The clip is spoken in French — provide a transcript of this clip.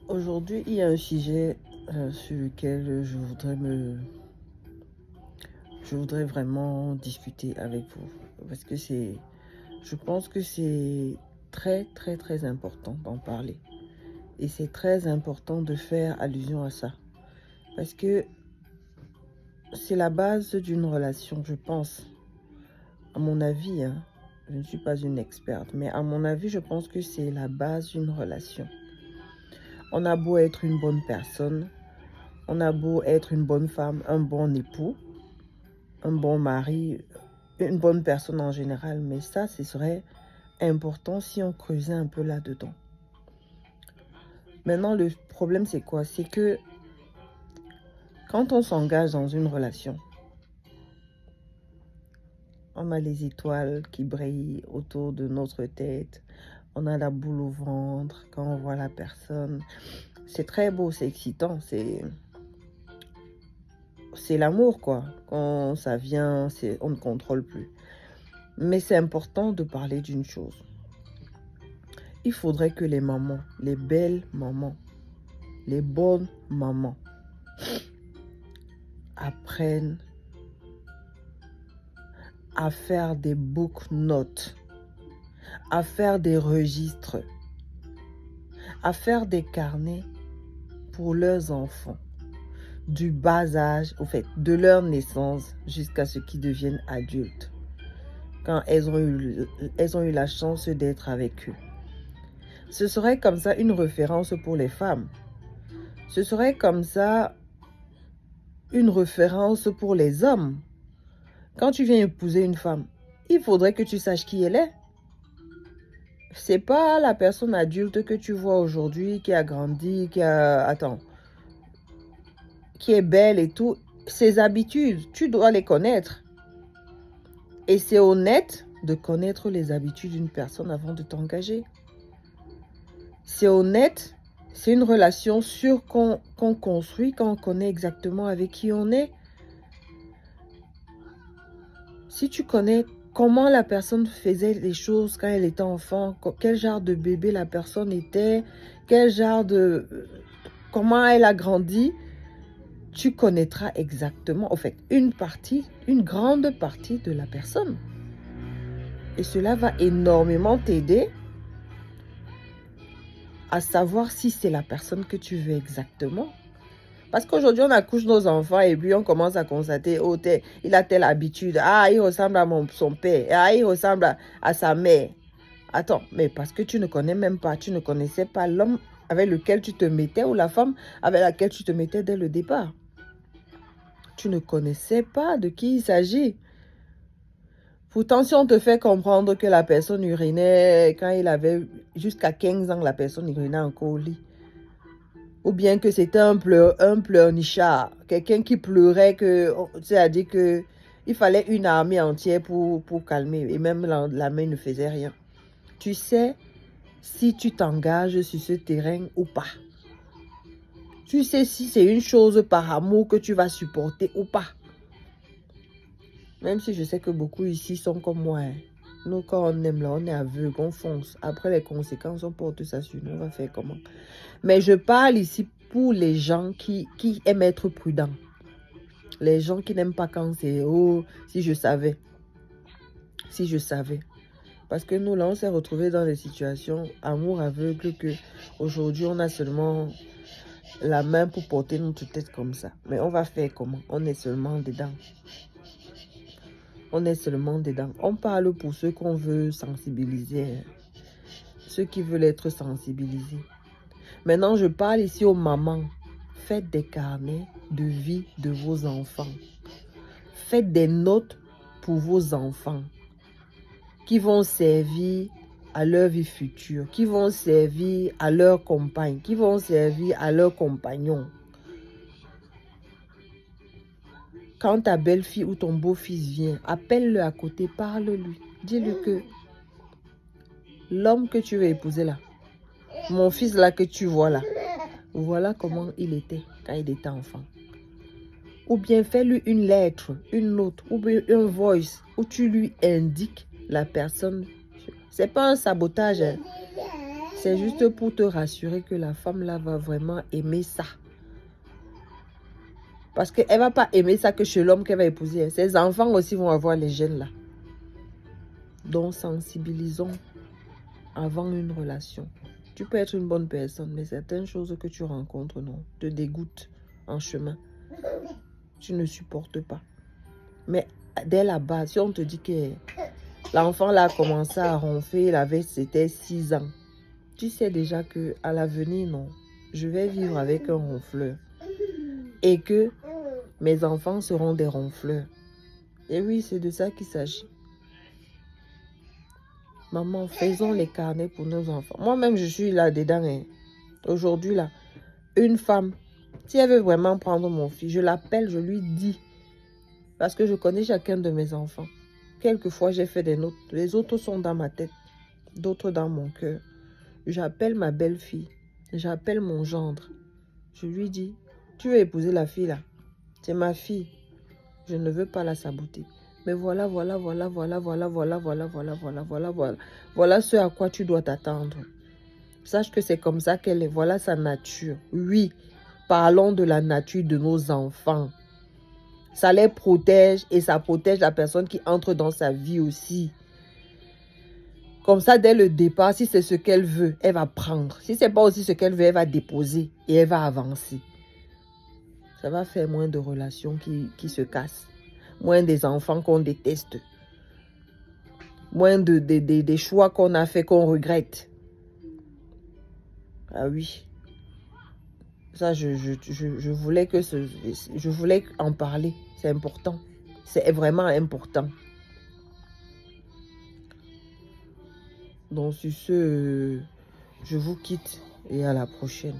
Aujourd'hui, il y a un sujet sur lequel je voudrais vraiment discuter avec vous. Parce que je pense que c'est très, très, très important d'en parler. Et c'est très important de faire allusion à ça. Parce que c'est la base d'une relation, je pense. À mon avis, hein, je ne suis pas une experte, mais à mon avis, je pense que c'est la base d'une relation. On a beau être une bonne personne, on a beau être une bonne femme, un bon époux, un bon mari, une bonne personne en général, mais ça, ce serait important si on creusait un peu là-dedans. Maintenant, le problème, c'est quoi? C'est que quand on s'engage dans une relation, on a les étoiles qui brillent autour de notre tête, on a la boule au ventre quand on voit la personne. C'est très beau, c'est excitant, c'est l'amour, quoi. Quand ça vient, on ne contrôle plus. Mais c'est important de parler d'une chose. Il faudrait que les mamans, les belles mamans, les bonnes mamans apprennent à faire des book notes, à faire des registres, à faire des carnets pour leurs enfants, du bas âge, au fait, de leur naissance jusqu'à ce qu'ils deviennent adultes, quand elles ont eu la chance d'être avec eux. Ce serait comme ça une référence pour les femmes. Ce serait comme ça une référence pour les hommes. Quand tu viens épouser une femme, il faudrait que tu saches qui elle est. C'est pas la personne adulte que tu vois aujourd'hui, qui a grandi, qui est belle et tout. Ses habitudes, tu dois les connaître. Et c'est honnête de connaître les habitudes d'une personne avant de t'engager. C'est honnête, c'est une relation sûre qu'on construit quand on connaît exactement avec qui on est. Si tu connais comment la personne faisait les choses quand elle était enfant, quel genre de bébé la personne était, comment elle a grandi, tu connaîtras exactement, en fait, une grande partie de la personne. Et cela va énormément t'aider à savoir si c'est la personne que tu veux exactement. Parce qu'aujourd'hui, on accouche nos enfants et puis on commence à constater, oh, il a telle habitude. Ah, il ressemble à son père. Ah, il ressemble à sa mère. Attends, mais parce que tu ne connais même pas, tu ne connaissais pas l'homme avec lequel tu te mettais ou la femme avec laquelle tu te mettais dès le départ. Tu ne connaissais pas de qui il s'agit. Pourtant, si on te fait comprendre que la personne urinait quand il avait jusqu'à 15 ans, la personne urinait encore au lit. Ou bien que c'était un pleurnichard, quelqu'un qui pleurait, c'est-à-dire qu'il fallait une armée entière pour calmer. Et même la main ne faisait rien. Tu sais si tu t'engages sur ce terrain ou pas. Tu sais si c'est une chose par amour que tu vas supporter ou pas. Même si je sais que beaucoup ici sont comme moi. Hein. Nous, quand on aime là, on est aveugle, on fonce. Après les conséquences, on porte ça sur nous. On va faire comment? Mais je parle ici pour les gens qui aiment être prudents. Les gens qui n'aiment pas quand c'est « oh, si je savais ». Si je savais. Parce que nous, là, on s'est retrouvés dans des situations amour aveugle que aujourd'hui on a seulement la main pour porter notre tête comme ça. Mais on va faire comment? On est seulement dedans. On est seulement dedans. On parle pour ceux qu'on veut sensibiliser. Ceux qui veulent être sensibilisés. Maintenant, je parle ici aux mamans. Faites des carnets de vie de vos enfants. Faites des notes pour vos enfants qui vont servir à leur vie future, qui vont servir à leur compagne, qui vont servir à leur compagnon. Quand ta belle-fille ou ton beau-fils vient, appelle-le à côté, parle-lui. Dis-lui que l'homme que tu veux épouser là, mon fils là que tu vois là, voilà comment il était quand il était enfant. Ou bien fais-lui une lettre, une note, ou bien un voice où tu lui indiques la personne. C'est pas un sabotage. Hein. C'est juste pour te rassurer que la femme là va vraiment aimer ça. Parce qu'elle ne va pas aimer ça que chez l'homme qu'elle va épouser. Ses enfants aussi vont avoir les gènes là. Donc sensibilisons avant une relation. Tu peux être une bonne personne, mais certaines choses que tu rencontres, non, te dégoûtent en chemin. Tu ne supportes pas. Mais dès la base, si on te dit que l'enfant là a commencé à ronfler, c'était 6 ans. Tu sais déjà qu'à l'avenir, non, je vais vivre avec un ronfleur. Et que mes enfants seront des ronfleurs. Et oui, c'est de ça qu'il s'agit. Maman, faisons les carnets pour nos enfants. Moi-même, je suis là-dedans. Hein. Aujourd'hui, là, une femme, si elle veut vraiment prendre mon fils, je l'appelle, je lui dis. Parce que je connais chacun de mes enfants. Quelquefois, j'ai fait des notes. Les autres sont dans ma tête, d'autres dans mon cœur. J'appelle ma belle-fille. J'appelle mon gendre. Je lui dis, tu veux épouser la fille là? C'est ma fille. Je ne veux pas la saboter. Mais voilà ce à quoi tu dois t'attendre. Sache que c'est comme ça qu'elle est. Voilà sa nature. Oui, parlons de la nature de nos enfants. Ça les protège et ça protège la personne qui entre dans sa vie aussi. Comme ça, dès le départ, si c'est ce qu'elle veut, elle va prendre. Si ce n'est pas aussi ce qu'elle veut, elle va déposer et elle va avancer. Ça va faire moins de relations qui se cassent. Moins des enfants qu'on déteste. Moins des choix qu'on a fait qu'on regrette. Ah oui. Ça, je voulais je voulais en parler. C'est important. C'est vraiment important. Donc, sur ce, je vous quitte et à la prochaine.